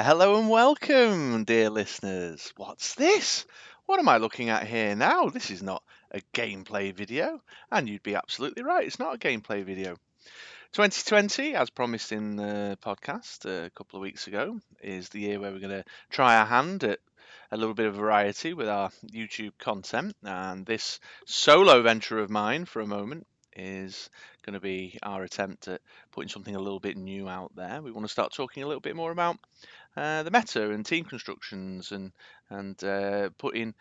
Hello and welcome, dear listeners. What's this? What am I looking at here now? This is not a gameplay video, and you'd be absolutely right, it's not a gameplay video. 2020, as promised in the podcast a couple of weeks ago, is the year where we're going to try our hand at a little bit of variety with our YouTube content, and this solo venture of mine for a moment is going to be our attempt at putting something a little bit new out there. We want to start talking a little bit more about the meta and team constructions and putting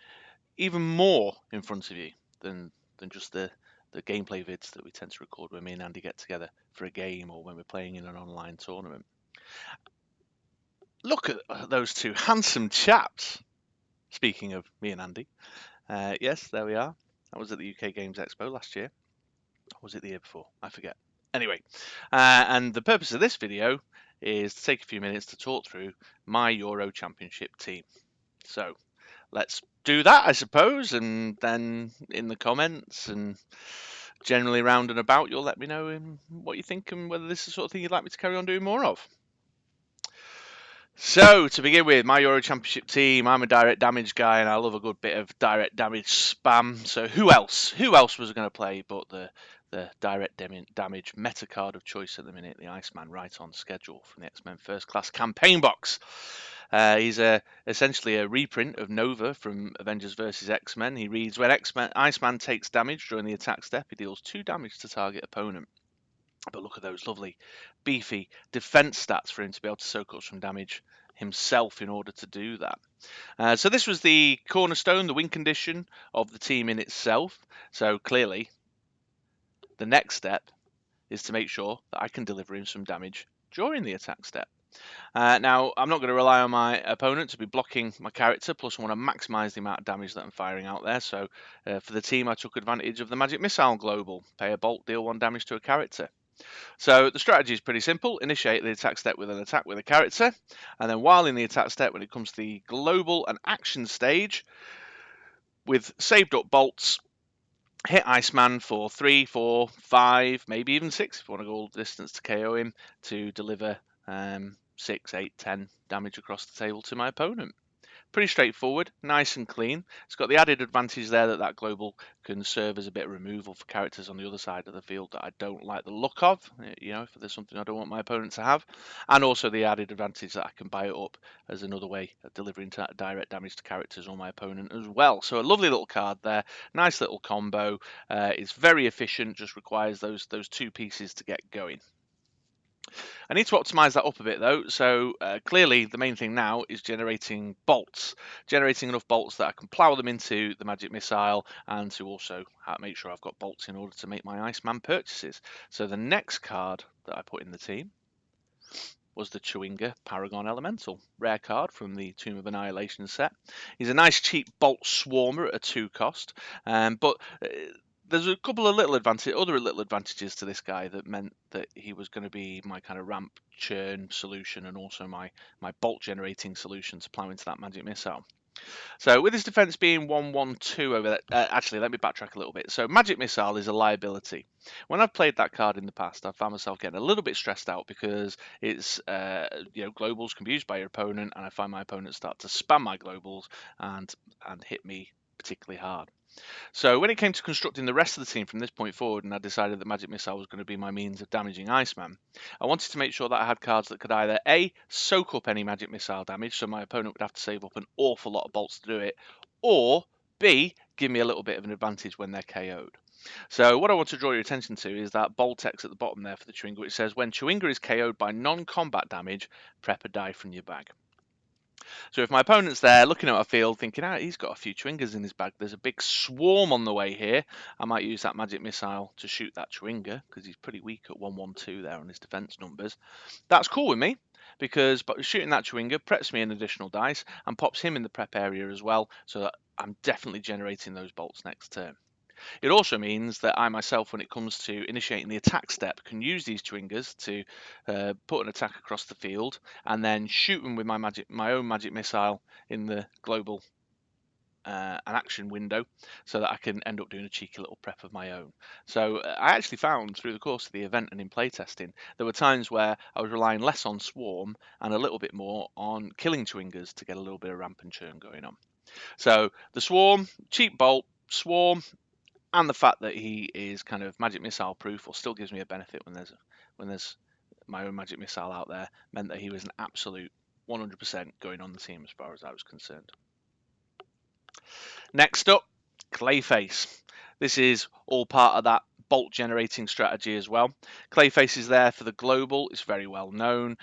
even more in front of you than just the gameplay vids that we tend to record when me and Andy get together for a game or when we're playing in an online tournament. Look at those two handsome chaps. Speaking of me and Andy, yes, there we are. That was at the UK Games Expo last year. Or was it the year before? I forget. Anyway, and the purpose of this video is to take a few minutes to talk through my Euro Championship team. So let's do that, I suppose, and then in the comments and generally round and about, you'll let me know what you think and whether this is the sort of thing you'd like me to carry on doing more of. So, to begin with, my Euro Championship team, I'm a direct damage guy and I love a good bit of direct damage spam. So who else? Who else was going to play but the direct damage meta card of choice at the minute, the Iceman, right on schedule from the X-Men First Class campaign box. He's essentially a reprint of Nova from Avengers vs. X-Men. He reads, when Iceman takes damage during the attack step, he deals 2 damage to target opponent. But look at those lovely, beefy defense stats for him to be able to soak up some damage himself in order to do that. So this was the cornerstone, the win condition of the team in itself. So clearly, the next step is to make sure that I can deliver him some damage during the attack step. Now, I'm not going to rely on my opponent to be blocking my character, plus I want to maximise the amount of damage that I'm firing out there. So for the team, I took advantage of the Magic Missile Global. Pay a bolt, deal 1 damage to a character. So the strategy is pretty simple. Initiate the attack step with an attack with a character, and then while in the attack step, when it comes to the global and action stage, with saved up bolts, hit Iceman for 3, 4, 5, maybe even 6 if you want to go all the distance to KO him to deliver 6, 8, 10 damage across the table to my opponent. Pretty straightforward, nice and clean. It's got the added advantage there that global can serve as a bit of removal for characters on the other side of the field that I don't like the look of, if there's something I don't want my opponent to have. And also the added advantage that I can buy it up as another way of delivering direct damage to characters or my opponent as well. So a lovely little card there, nice little combo. It's very efficient, just requires those 2 pieces to get going. I need to optimize that up a bit though, so clearly the main thing now is generating bolts. Generating enough bolts that I can plow them into the Magic Missile and to also make sure I've got bolts in order to make my Iceman purchases. So the next card that I put in the team was the Chewinga Paragon Elemental, rare card from the Tomb of Annihilation set. He's a nice cheap bolt swarmer at a 2 cost, but there's a couple of other little advantages to this guy that meant that he was going to be my kind of ramp churn solution and also my bolt generating solution to plow into that Magic Missile. So with his defense being 1-1-2 over there, actually let me backtrack a little bit. So Magic Missile is a liability. When I've played that card in the past, I've found myself getting a little bit stressed out because it's globals can be used by your opponent, and I find my opponent start to spam my globals and hit me particularly hard. So when it came to constructing the rest of the team from this point forward, and I decided that Magic Missile was going to be my means of damaging Iceman, I wanted to make sure that I had cards that could either A, soak up any Magic Missile damage, so my opponent would have to save up an awful lot of bolts to do it, or B, give me a little bit of an advantage when they're KO'd. So what I want to draw your attention to is that bold text at the bottom there for the Chewinga, which says, when Chewinga is KO'd by non-combat damage, prep a die from your bag. So if my opponent's there looking at my field thinking, he's got a few Chewingas in his bag, there's a big swarm on the way here, I might use that Magic Missile to shoot that Chewinga because he's pretty weak at 1-1-2 there on his defense numbers. That's cool with me because shooting that Chewinga preps me an additional dice and pops him in the prep area as well, so that I'm definitely generating those bolts next turn. It also means that I myself, when it comes to initiating the attack step, can use these Chewingas to put an attack across the field and then shoot them with my own Magic Missile in the global an action window so that I can end up doing a cheeky little prep of my own. So I actually found through the course of the event and in playtesting, there were times where I was relying less on Swarm and a little bit more on killing Chewingers to get a little bit of ramp and churn going on. So the Swarm, cheap bolt, Swarm, and the fact that he is kind of magic missile proof, or still gives me a benefit when there's my own magic missile out there, meant that he was an absolute 100% going on the team as far as I was concerned. Next up, Clayface. This is all part of that bolt generating strategy as well. Clayface is there for the global. It's very well known.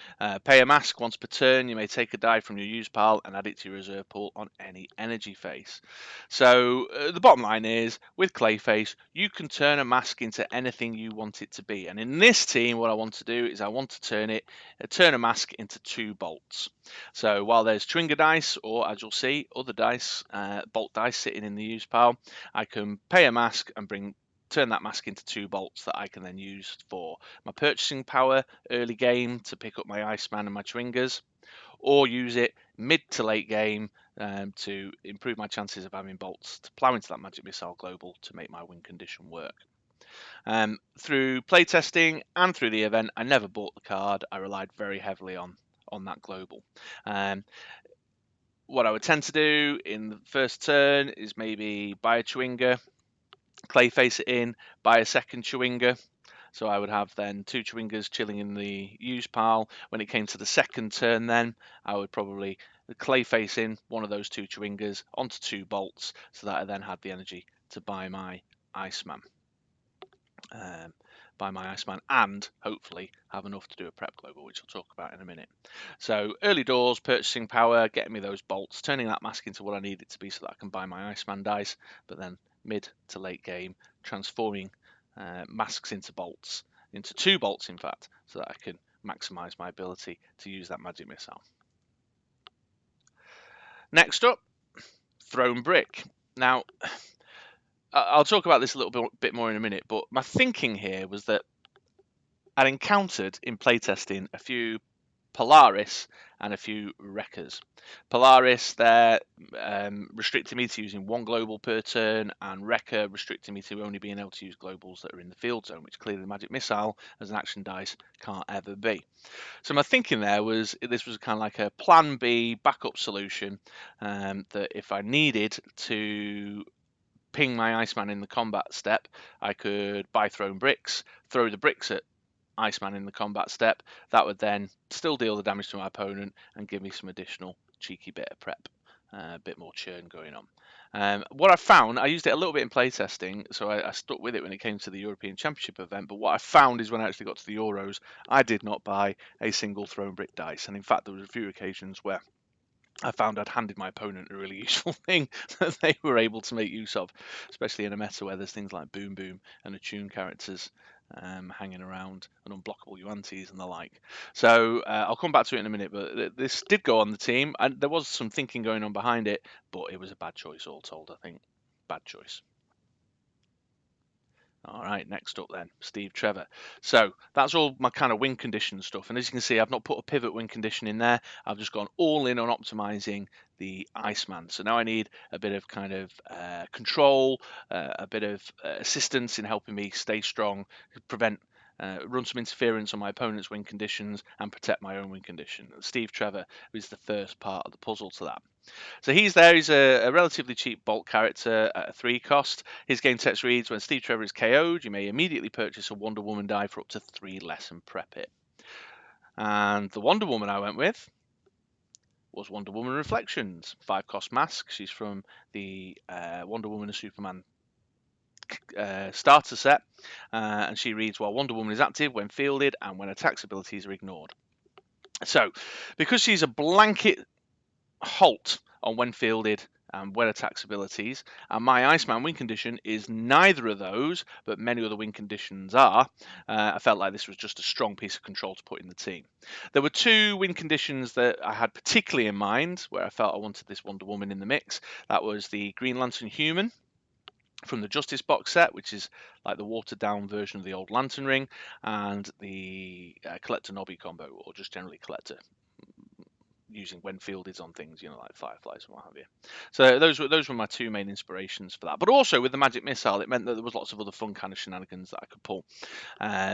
Pay a mask once per turn. You may take a die from your use pile and add it to your reserve pool on any energy face. So the bottom line is, with Clayface, you can turn a mask into anything you want it to be. And in this team, what I want to do is I want to turn a mask into 2 bolts. So while there's Chwinger dice, or as you'll see, other dice, bolt dice sitting in the use pile, I can pay a mask and turn that mask into 2 bolts that I can then use for my purchasing power early game to pick up my Iceman and my Chwingers, or use it mid to late game to improve my chances of having bolts to plow into that magic missile global to make my win condition work. Through playtesting and through the event, I never bought the card. I relied very heavily on that global. What I would tend to do in the first turn is maybe buy a Chwinger, Clayface it in, buy a second Chwinger. So I would have then 2 Chwingers chilling in the use pile. When it came to the second turn, then I would probably Clayface in one of those 2 Chwingers onto 2 bolts, so that I then had the energy to buy my Iceman. And hopefully have enough to do a prep global, which I'll talk about in a minute. So early doors, purchasing power, getting me those bolts, turning that mask into what I need it to be so that I can buy my Iceman dice, but then mid to late game, transforming masks into bolts, into 2 bolts in fact, so that I can maximize my ability to use that magic missile. Next up, thrown brick. Now, I'll talk about this a little bit more in a minute, but my thinking here was that I'd encountered in playtesting a few Polaris and a few Wreckers. Polaris, they're restricting me to using 1 global per turn, and Wrecker restricting me to only being able to use globals that are in the field zone, which clearly the magic missile as an action dice can't ever be. So my thinking there was this was kind of like a plan B backup solution, that if I needed to ping my Iceman in the combat step, I could buy thrown bricks, throw the bricks at Iceman in the combat step. That would then still deal the damage to my opponent and give me some additional cheeky bit of prep, a bit more churn going on. What I found, I used it a little bit in playtesting, so I stuck with it when it came to the European Championship event, but what I found is when I actually got to the Euros, I did not buy a single thrown brick dice, and in fact there was a few occasions where I found I'd handed my opponent a really useful thing that they were able to make use of, especially in a meta where there's things like Boom Boom and Attune characters hanging around, and unblockable Yuan-Tis and the like. So I'll come back to it in a minute, but this did go on the team, and there was some thinking going on behind it, but it was a bad choice all told, I think. Bad choice. All right, next up then, Steve Trevor. So that's all my kind of win condition stuff. And as you can see, I've not put a pivot win condition in there. I've just gone all in on optimizing the Iceman. So now I need a bit of kind of control, a bit of assistance in helping me stay strong, prevent run some interference on my opponent's win conditions, and protect my own win condition. Steve Trevor is the first part of the puzzle to that. So he's there. He's a relatively cheap bulk character at a 3 cost. His game text reads, when Steve Trevor is KO'd, you may immediately purchase a Wonder Woman die for up to 3 less and prep it. And the Wonder Woman I went with was Wonder Woman Reflections, 5 cost mask. She's from the Wonder Woman and Superman starter set. And she reads, while Wonder Woman is active when fielded and when attacks abilities are ignored. So, because she's a blanket halt on when fielded and when attacks abilities, and my Iceman win condition is neither of those, but many other win conditions are, I felt like this was just a strong piece of control to put in the team. There were 2 win conditions that I had particularly in mind where I felt I wanted this Wonder Woman in the mix. That was the Green Lantern Human from the Justice box set, which is like the watered down version of the old Lantern Ring, and the Collector Nobby combo, or just generally Collector using when fielded on things, like fireflies and what have you. So those were my two main inspirations for that. But also with the magic missile, it meant that there was lots of other fun kind of shenanigans that I could pull.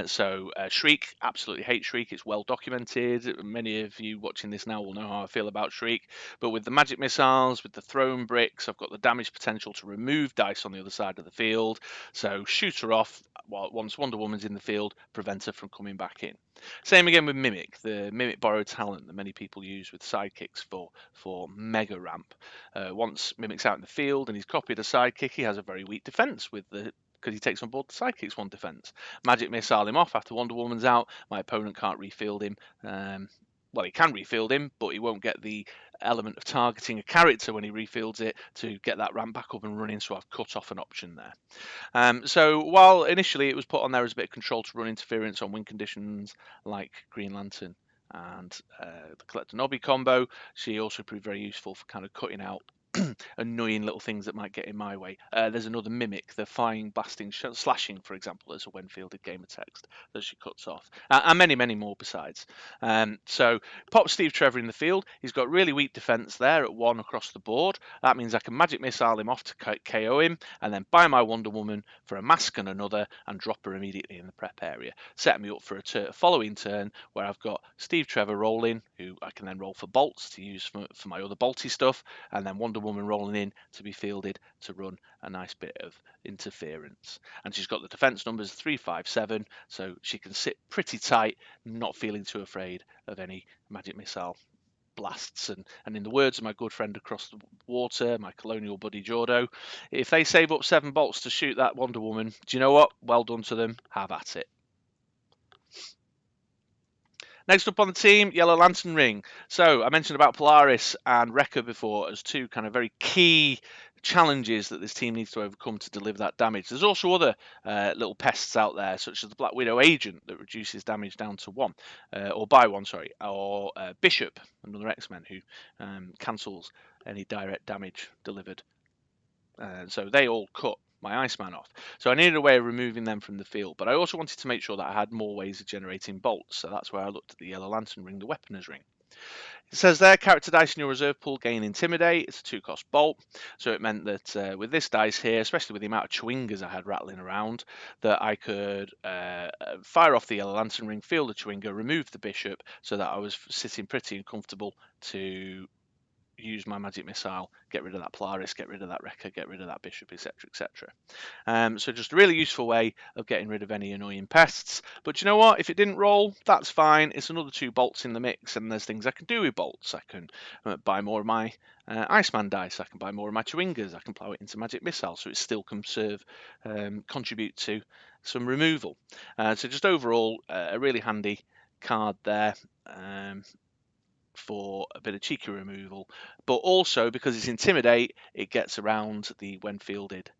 So Shriek, absolutely hate Shriek. It's well documented. Many of you watching this now will know how I feel about Shriek. But with the magic missiles, with the thrown bricks, I've got the damage potential to remove dice on the other side of the field. So shoot her off once Wonder Woman's in the field, prevent her from coming back in. Same again with Mimic, the Mimic borrowed talent that many people use with sidekicks for mega ramp. Once Mimic's out in the field and he's copied a sidekick, he has a very weak defense because he takes on board the sidekick's one defense. Magic missile him off after Wonder Woman's out. My opponent can't refield him. Well, he can refield him, but he won't get the element of targeting a character when he refields it to get that ramp back up and running. So I've cut off an option there. So while initially it was put on there as a bit of control to run interference on win conditions like Green Lantern and the Collector Nobby combo, she also proved very useful for kind of cutting out annoying little things that might get in my way. There's another Mimic, the flying, blasting, slashing, for example, as a when fielded game of text that she cuts off, and many, many more besides. So pop Steve Trevor in the field. He's got really weak defense there at 1 across the board. That means I can magic missile him off to KO him, and then buy my Wonder Woman for a mask and another, and drop her immediately in the prep area. Set me up for a following turn where I've got Steve Trevor rolling, who I can then roll for bolts to use for my other bolty stuff, and then Wonder Woman rolling in to be fielded to run a nice bit of interference. And she's got the defense numbers 3, 5, 7, so she can sit pretty tight, not feeling too afraid of any magic missile blasts. And in the words of my good friend across the water, my colonial buddy Jordo, if they save up 7 bolts to shoot that Wonder Woman, do you know what? Well done to them. Have at it. Next up on the team, Yellow Lantern Ring. So I mentioned about Polaris and Rekka before as two kind of very key challenges that this team needs to overcome to deliver that damage. There's also other little pests out there, such as the Black Widow agent that reduces damage down to 1, or by 1, sorry, or Bishop, another X-Men who cancels any direct damage delivered. So they all cut my Iceman off. So I needed a way of removing them from the field, but I also wanted to make sure that I had more ways of generating bolts. So that's where I looked at the Yellow Lantern Ring, the Weaponer's Ring. It says there, character dice in your reserve pool gain Intimidate. It's a 2-cost bolt. So it meant that with this dice here, especially with the amount of Chewingas I had rattling around, that I could fire off the Yellow Lantern Ring, field the Chewinga, remove the Bishop, so that I was sitting pretty and comfortable to use my magic missile, get rid of that Polaris, get rid of that Rekka, get rid of that Bishop, etc, etc. So just a really useful way of getting rid of any annoying pests. But you know what? If it didn't roll, that's fine. It's another 2 bolts in the mix, and there's things I can do with bolts. I can buy more of my Iceman dice. I can buy more of my Chewingas. I can plow it into magic missile, so it still can contribute to some removal. So just overall, a really handy card there. For a bit of cheeky removal, but also because it's Intimidate, it gets around the when fielded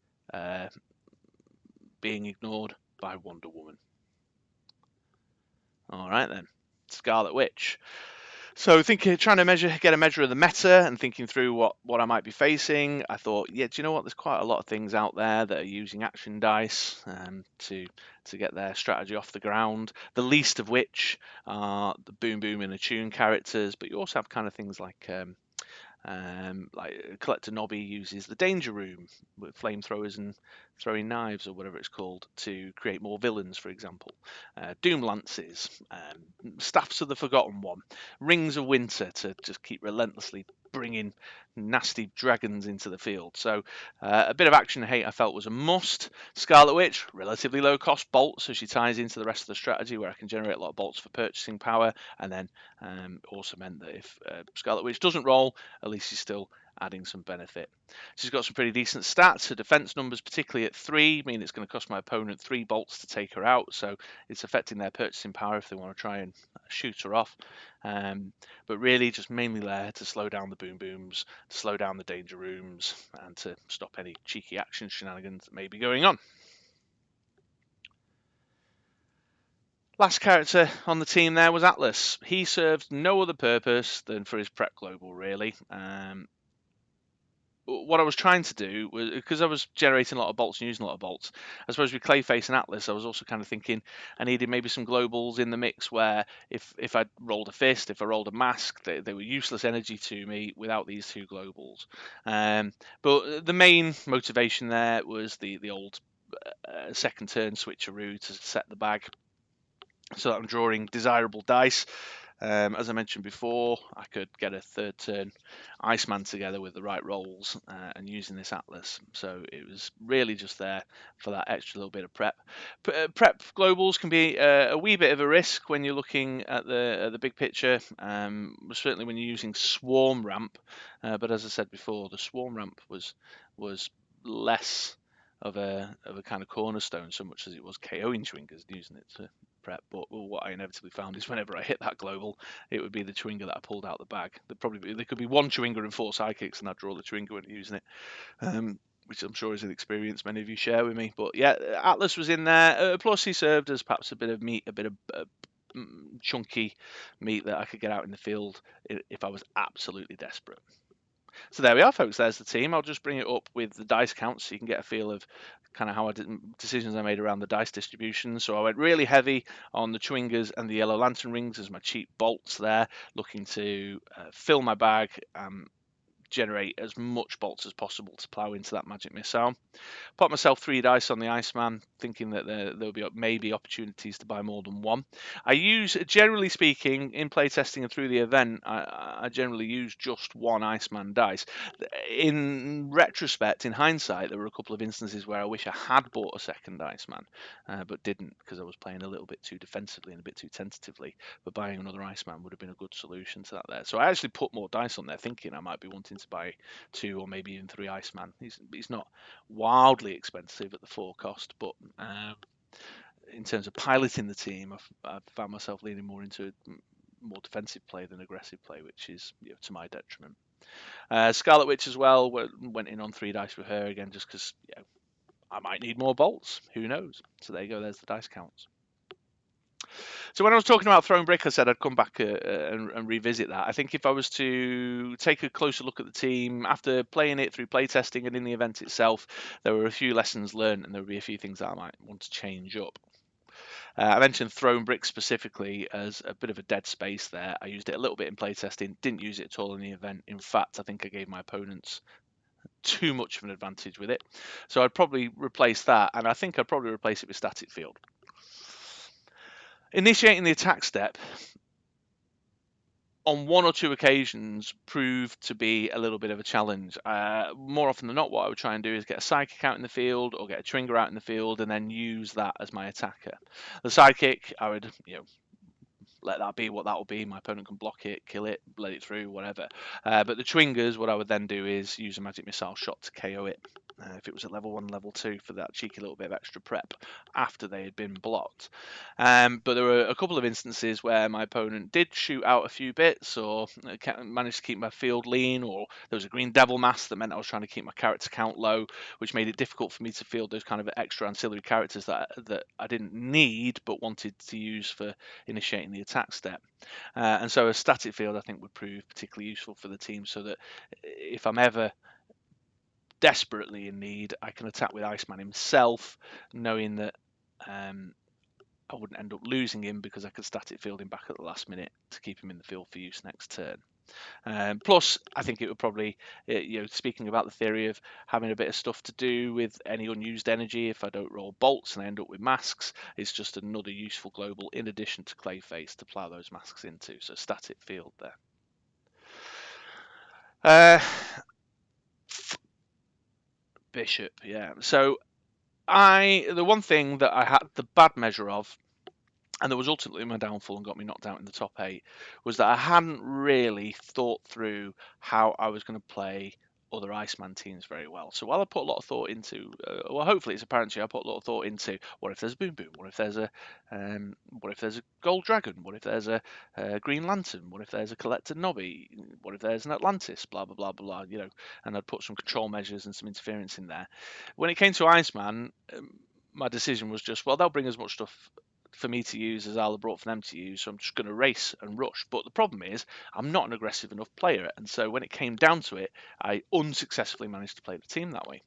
being ignored by Wonder Woman. All right then, Scarlet Witch. So trying to get a measure of the meta and thinking through what I might be facing, I thought, yeah, do you know what? There's quite a lot of things out there that are using action dice to get their strategy off the ground. The least of which are the Boom Boom and Attune characters, but you also have kind of things like Collector Nobby uses the Danger Room with flamethrowers and throwing knives or whatever it's called to create more villains, for example. Doom Lances, Staffs of the Forgotten One, Rings of Winter to just keep relentlessly bringing nasty dragons into the field. So a bit of action hate I felt was a must. Scarlet Witch, relatively low cost bolt, so she ties into the rest of the strategy where I can generate a lot of bolts for purchasing power, and then also meant that if Scarlet Witch doesn't roll, at least she's still adding some benefit. She's got some pretty decent stats. Her defense numbers, particularly at 3, mean it's going to cost my opponent 3 bolts to take her out, so it's affecting their purchasing power if they want to try and shoot her off. But really just mainly there to slow down the Boom Booms, to slow down the Danger Rooms, and to stop any cheeky action shenanigans that may be going on. Last character on the team there was Atlas. He served no other purpose than for his prep global, really. what I was trying to do was, because I was generating a lot of bolts and using a lot of bolts, I suppose with Clayface and Atlas, I was also kind of thinking I needed maybe some globals in the mix where if I rolled a fist, if I rolled a mask, they were useless energy to me without these two globals. But the main motivation there was the old second turn switcheroo to set the bag so that I'm drawing desirable dice. As I mentioned before, I could get a third turn Iceman together with the right rolls and using this Atlas. So it was really just there for that extra little bit of prep. Prep globals can be a wee bit of a risk when you're looking at the big picture. Certainly when you're using Swarm Ramp, but as I said before, the Swarm Ramp was less of a kind of cornerstone so much as it was KOing Chwingers using it to prep. But what I inevitably found is whenever I hit that global, it would be the Chwinger that I pulled out the bag. There could be one Chwinger and 4 sidekicks, and I'd draw the Chwinger when using it. Which I'm sure is an experience many of you share with me. But yeah, Atlas was in there. Plus, he served as perhaps a bit of meat, a bit of chunky meat that I could get out in the field if I was absolutely desperate. So there we are, folks. There's the team. I'll just bring it up with the dice counts so you can get a feel of kind of how decisions I made around the dice distribution. So I went really heavy on the Chwingers and the Yellow Lantern Rings as my cheap bolts there, looking to fill my bag, generate as much bolts as possible to plough into that magic missile. Put myself 3 dice on the Iceman, thinking that there'll be maybe opportunities to buy more than one. I use, generally speaking, in playtesting and through the event, I generally use just one Iceman dice. In retrospect, in hindsight, there were a couple of instances where I wish I had bought a second Iceman, but didn't because I was playing a little bit too defensively and a bit too tentatively. But buying another Iceman would have been a good solution to that there. So I actually put more dice on there, thinking I might be wanting to buy 2 or maybe even 3 Iceman. He's not wildly expensive at the 4 cost, but in terms of piloting the team, I've found myself leaning more into more defensive play than aggressive play, which is to my detriment. Scarlet Witch as well went in on 3 dice with her again, just because I might need more bolts. Who knows? So there you go. There's the dice counts. So when I was talking about Throne Brick, I said I'd come back and revisit that. I think if I was to take a closer look at the team after playing it through playtesting and in the event itself, there were a few lessons learned and there would be a few things that I might want to change up. I mentioned Throne Brick specifically as a bit of a dead space there. I used it a little bit in playtesting, didn't use it at all in the event. In fact, I think I gave my opponents too much of an advantage with it. So I'd probably replace that, and I think I'd probably replace it with Static Field. Initiating the attack step on 1 or 2 occasions proved to be a little bit of a challenge. More often than not, what I would try and do is get a sidekick out in the field or get a Chwinger out in the field and then use that as my attacker. The sidekick, I would, let that be what that will be. My opponent can block it, kill it, let it through, whatever. But the Chwingers, what I would then do is use a magic missile shot to KO it. If it was at level 1, level 2, for that cheeky little bit of extra prep after they had been blocked. But there were a couple of instances where my opponent did shoot out a few bits or managed to keep my field lean, or there was a green devil mask that meant I was trying to keep my character count low, which made it difficult for me to field those kind of extra ancillary characters that I didn't need but wanted to use for initiating the attack step. And so a static field I think would prove particularly useful for the team, so that if I'm ever desperately in need, I can attack with Iceman himself, knowing that I wouldn't end up losing him because I could static field him back at the last minute to keep him in the field for use next turn. Plus, I think it would probably, speaking about the theory of having a bit of stuff to do with any unused energy, if I don't roll bolts and I end up with masks, it's just another useful global in addition to Clayface to plough those masks into. So static field there. Bishop, yeah. So the one thing that I had the bad measure of, and that was ultimately my downfall and got me knocked out in the top 8, was that I hadn't really thought through how I was going to play other Iceman teams very well. So while I put a lot of thought into, hopefully it's apparent to you, I put a lot of thought into what if there's a Boom Boom, what if there's a Gold Dragon, what if there's a Green Lantern, what if there's a Collector Nobby, what if there's an Atlantis, blah blah blah blah, and I'd put some control measures and some interference in there. When it came to Iceman, my decision was just, well, they'll bring as much stuff for me to use as Allah brought for them to use, so I'm just going to race and rush. But the problem is, I'm not an aggressive enough player, and so when it came down to it, I unsuccessfully managed to play the team that way.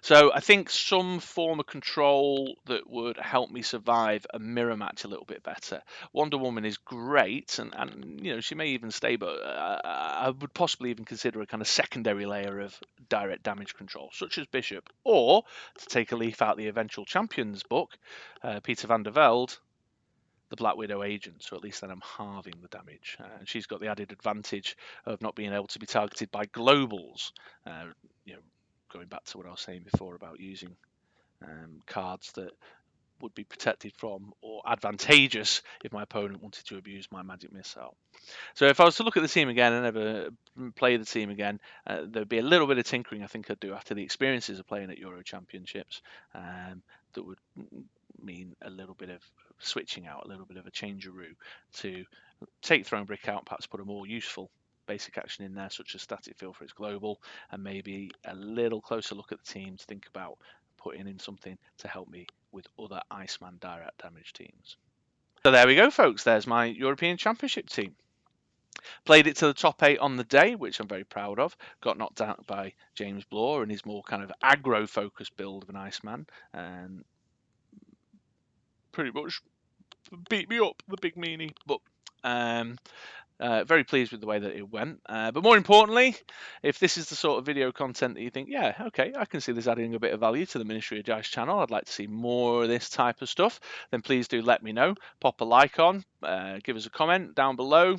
So I think some form of control that would help me survive a mirror match a little bit better. Wonder Woman is great, and you know, she may even stay, but I would possibly even consider a kind of secondary layer of direct damage control, such as Bishop, or to take a leaf out the Eventual Champions book, Peter van der Velde, the Black Widow agent, so at least then I'm halving the damage. And she's got the added advantage of not being able to be targeted by globals. You know, going back to what I was saying before about using cards that would be protected from or advantageous if my opponent wanted to abuse my magic missile. So if I was to look at the team again and ever play the team again, there'd be a little bit of tinkering I think I'd do after the experiences of playing at Euro Championships that would mean a little bit of switching out, a little bit of a changeroo to take Throne Brick out, perhaps put a more useful basic action in there, such as Static Field for its global, and maybe a little closer look at the team to think about putting in something to help me with other Iceman direct damage teams. So there we go, folks. There's my European Championship team. Played it to the top 8 on the day, which I'm very proud of. Got knocked out by James Blore and his more kind of aggro-focused build of an Iceman, and pretty much beat me up, the big meanie. But very pleased with the way that it went. But more importantly, if this is the sort of video content that you think, yeah, okay, I can see this adding a bit of value to the Ministry of Dice channel, I'd like to see more of this type of stuff, then please do let me know. Pop a like on, give us a comment down below,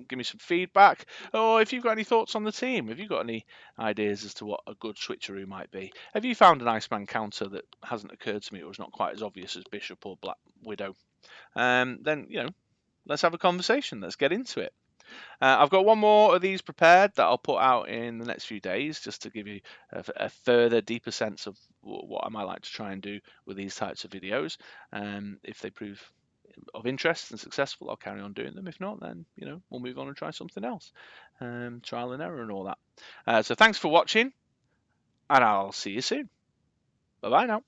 give me some feedback. Or if you've got any thoughts on the team, have you got any ideas as to what a good switcheroo might be? Have you found an Iceman counter that hasn't occurred to me or is not quite as obvious as Bishop or Black Widow? Then, you know, let's have a conversation. Let's get into it. I've got one more of these prepared that I'll put out in the next few days just to give you a further, deeper sense of what I might like to try and do with these types of videos. If they prove of interest and successful, I'll carry on doing them. If not, then, you know, we'll move on and try something else. Trial and error and all that. So thanks for watching, and I'll see you soon. Bye-bye now.